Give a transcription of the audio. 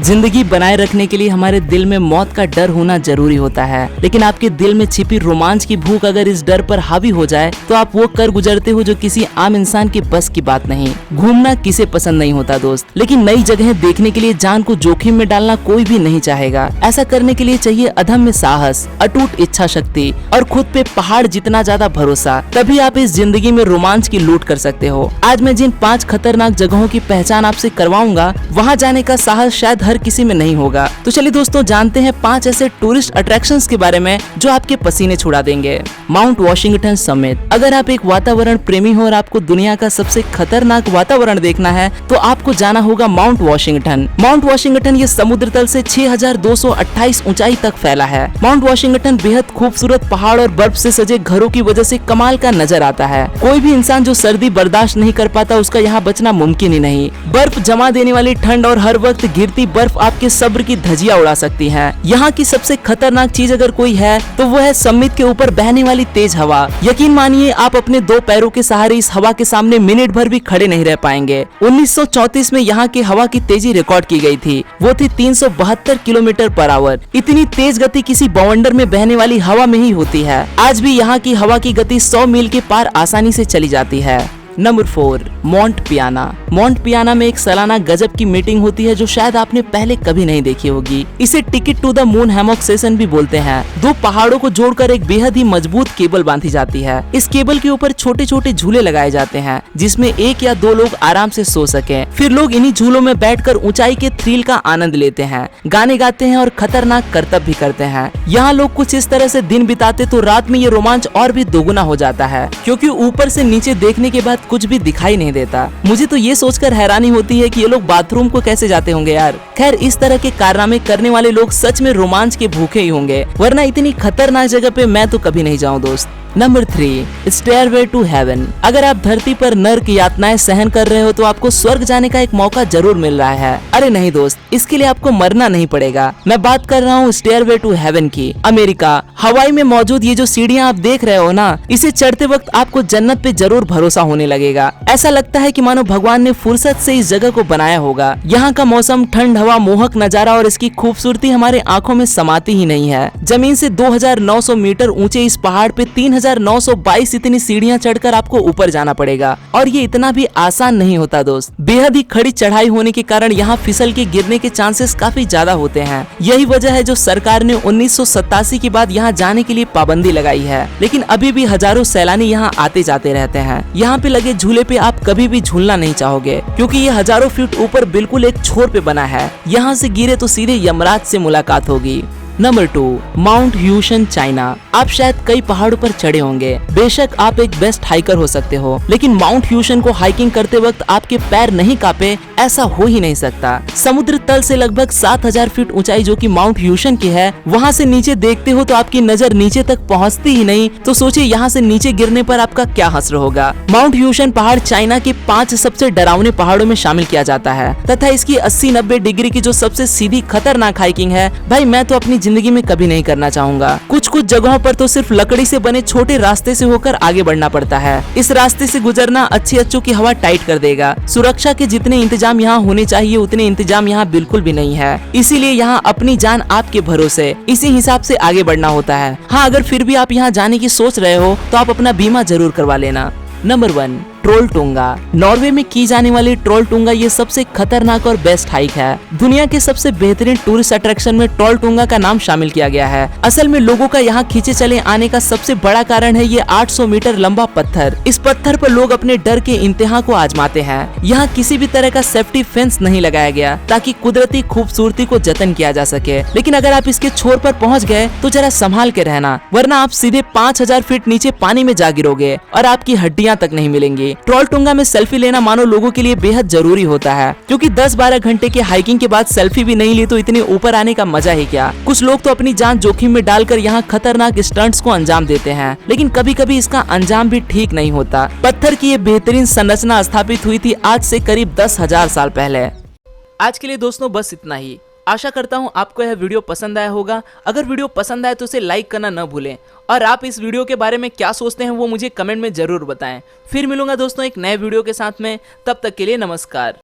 जिंदगी बनाए रखने के लिए हमारे दिल में मौत का डर होना जरूरी होता है, लेकिन आपके दिल में छिपी रोमांच की भूख अगर इस डर पर हावी हो जाए तो आप वो कर गुजरते हो जो किसी आम इंसान के बस की बात नहीं। घूमना किसे पसंद नहीं होता दोस्त, लेकिन नई जगह देखने के लिए जान को जोखिम में डालना कोई भी नहीं चाहेगा। ऐसा करने के लिए चाहिए अदम्य साहस, अटूट इच्छा शक्ति और खुद पे पहाड़ जितना ज्यादा भरोसा। तभी आप इस जिंदगी में रोमांच की लूट कर सकते हो। आज मैं जिन 5 खतरनाक जगहों की पहचान आपसे करवाऊंगा, वहाँ जाने का साहस शायद हर किसी में नहीं होगा। तो चलिए दोस्तों, जानते हैं 5 ऐसे टूरिस्ट अट्रैक्शंस के बारे में जो आपके पसीने छुड़ा देंगे। Mount Washington summit. अगर आप एक वातावरण प्रेमी हो और आपको दुनिया का सबसे खतरनाक वातावरण देखना है तो आपको जाना होगा माउंट वॉशिंगटन। माउंट वॉशिंगटन ये समुद्र तल से 6228 ऊंचाई तक फैला है। माउंट वॉशिंगटन बेहद खूबसूरत पहाड़ और बर्फ से सजे घरों की वजह से कमाल का नजर आता है। कोई भी इंसान जो सर्दी बर्दाश्त नहीं कर पाता उसका यहाँ बचना मुमकिन ही नहीं। बर्फ जमा देने वाली ठंड और हर वक्त गिरती बर्फ आपके सब्र की धजिया उड़ा सकती है। यहाँ की सबसे खतरनाक चीज अगर कोई है तो वो है समिट के ऊपर बहने वाली तेज हवा। यकीन मानिए आप अपने 2 पैरों के सहारे इस हवा के सामने मिनट भर भी खड़े नहीं रह पाएंगे। 1934 में यहाँ की हवा की तेजी रिकॉर्ड की गई थी, वो थी 372 किलोमीटर पर आवर। इतनी तेज गति किसी बवंडर में बहने वाली हवा में ही होती है। आज भी यहाँ की हवा की गति 100 मील के पार आसानी से चली जाती है। नंबर 4, मोंट पियाना। मोंट पियाना में एक सालाना गजब की मीटिंग होती है जो शायद आपने पहले कभी नहीं देखी होगी। इसे ticket to the moon hammock session भी बोलते हैं। 2 पहाड़ों को जोड़कर एक बेहद ही मजबूत केबल बांधी जाती है। इस केबल के ऊपर छोटे छोटे झूले लगाए जाते हैं जिसमें 1 या 2 लोग आराम से सो सके। फिर लोग इन्हीं झूलों में बैठकर ऊंचाई के थ्रिल का आनंद लेते हैं, गाने गाते हैं और खतरनाक करतब भी करते हैं। यहाँ लोग कुछ इस तरह से दिन बिताते तो रात में ये रोमांच और भी दोगुना हो जाता है, क्योंकि ऊपर से नीचे देखने के बाद कुछ भी दिखाई नहीं देता। मुझे तो ये सोचकर हैरानी होती है कि ये लोग बाथरूम को कैसे जाते होंगे यार। खैर, इस तरह के कारनामे करने वाले लोग सच में रोमांच के भूखे ही होंगे, वरना इतनी खतरनाक जगह पे मैं तो कभी नहीं जाऊँ दोस्त। Number 3, stairway to heaven. अगर आप धरती पर नर्क यातनाएं सहन कर रहे हो तो आपको स्वर्ग जाने का एक मौका जरूर मिल रहा है। अरे नहीं दोस्त, इसके लिए आपको मरना नहीं पड़ेगा। मैं बात कर रहा हूँ स्टेयरवे टू हेवन की। अमेरिका हवाई में मौजूद ये जो सीढ़ियाँ आप देख रहे हो ना, इसे चढ़ते वक्त आपको जन्नत पे जरूर भरोसा होने लगेगा। ऐसा लगता है कि मानो भगवान ने फुर्सत से इस जगह को बनाया होगा। यहाँ का मौसम, ठंड हवा, मोहक नजारा और इसकी खूबसूरती हमारे आंखों में समाती ही नहीं है। जमीन से 2900 मीटर ऊंचे इस पहाड़ पे 3922 इतनी सीढ़ियां चढ़कर आपको ऊपर जाना पड़ेगा, और ये इतना भी आसान नहीं होता दोस्त। बेहद ही खड़ी चढ़ाई होने के कारण यहाँ फिसल के गिरने के चांसेस काफी ज्यादा होते हैं। यही वजह है जो सरकार ने 1987 के बाद यहाँ जाने के लिए पाबंदी लगाई है, लेकिन अभी भी हजारों सैलानी यहाँ आते जाते रहते हैं। यहाँ पे लगे झूले पे आप कभी भी झूलना नहीं चाहोगे, क्योंकि ये हजारों फीट ऊपर बिल्कुल एक छोर पे बना है। यहाँ से गिरे तो सीधे यमराज से मुलाकात होगी। Number 2, Mount Huashan China. आप शायद कई पहाड़ों पर चढ़े होंगे, बेशक आप एक बेस्ट हाइकर हो सकते हो, लेकिन माउंट ह्यूशन को हाइकिंग करते वक्त आपके पैर नहीं कांपे, ऐसा हो ही नहीं सकता। समुद्र तल से लगभग 7000 फीट ऊंचाई जो कि माउंट ह्यूशन की है, वहाँ से नीचे देखते हो तो आपकी नजर नीचे तक पहुँचती ही नहीं, तो सोचिए यहाँ से नीचे गिरने पर आपका क्या हश्र होगा। माउंट ह्यूशन पहाड़ चाइना के 5 सबसे डरावने पहाड़ों में शामिल किया जाता है तथा इसकी 80-90 डिग्री की जो सबसे सीधी खतरनाक हाइकिंग है, भाई मैं तो अपनी जिंदगी में कभी नहीं करना चाहूंगा। कुछ जगहों पर तो सिर्फ लकड़ी से बने छोटे रास्ते से होकर आगे बढ़ना पड़ता है। इस रास्ते से गुजरना अच्छी की हवा टाइट कर देगा। सुरक्षा के जितने इंतजाम यहाँ होने चाहिए उतने इंतजाम यहाँ बिल्कुल भी नहीं है, इसीलिए यहाँ अपनी जान आपके भरोसे, इसी हिसाब से आगे बढ़ना होता है। हाँ, अगर फिर भी आप यहाँ जाने की सोच रहे हो तो आप अपना बीमा जरूर करवा लेना। नंबर 1, ट्रोलटुंगा। नॉर्वे में की जाने वाली ट्रोलटुंगा ये सबसे खतरनाक और बेस्ट हाइक है। दुनिया के सबसे बेहतरीन टूरिस्ट अट्रैक्शन में ट्रोलटुंगा का नाम शामिल किया गया है। असल में लोगों का यहाँ खींचे चले आने का सबसे बड़ा कारण है ये 800 मीटर लंबा पत्थर। इस पत्थर पर लोग अपने डर के इंतहा को आजमाते हैं। यहाँ किसी भी तरह का सेफ्टी फेंस नहीं लगाया गया ताकि कुदरती खूबसूरती को जतन किया जा सके, लेकिन अगर आप इसके छोर पर पहुँच गए तो जरा संभाल के रहना, वरना आप सीधे 5000 फीट नीचे पानी में जा गिरोगे और आपकी हड्डियां तक नहीं मिलेंगी। ट्रोलटुंगा में सेल्फी लेना मानो लोगों के लिए बेहद जरूरी होता है, क्योंकि 10-12 घंटे के हाइकिंग के बाद सेल्फी भी नहीं ली तो इतने ऊपर आने का मजा ही क्या। कुछ लोग तो अपनी जान जोखिम में डालकर यहाँ खतरनाक स्टंट्स को अंजाम देते हैं, लेकिन कभी कभी इसका अंजाम भी ठीक नहीं होता। पत्थर की ये बेहतरीन संरचना स्थापित हुई थी आज से करीब 10,000 साल पहले। आज के लिए दोस्तों बस इतना ही। आशा करता हूँ आपको यह वीडियो पसंद आया होगा। अगर वीडियो पसंद आए तो इसे लाइक करना न भूलें, और आप इस वीडियो के बारे में क्या सोचते हैं वो मुझे कमेंट में जरूर बताएं। फिर मिलूंगा दोस्तों एक नए वीडियो के साथ में, तब तक के लिए नमस्कार।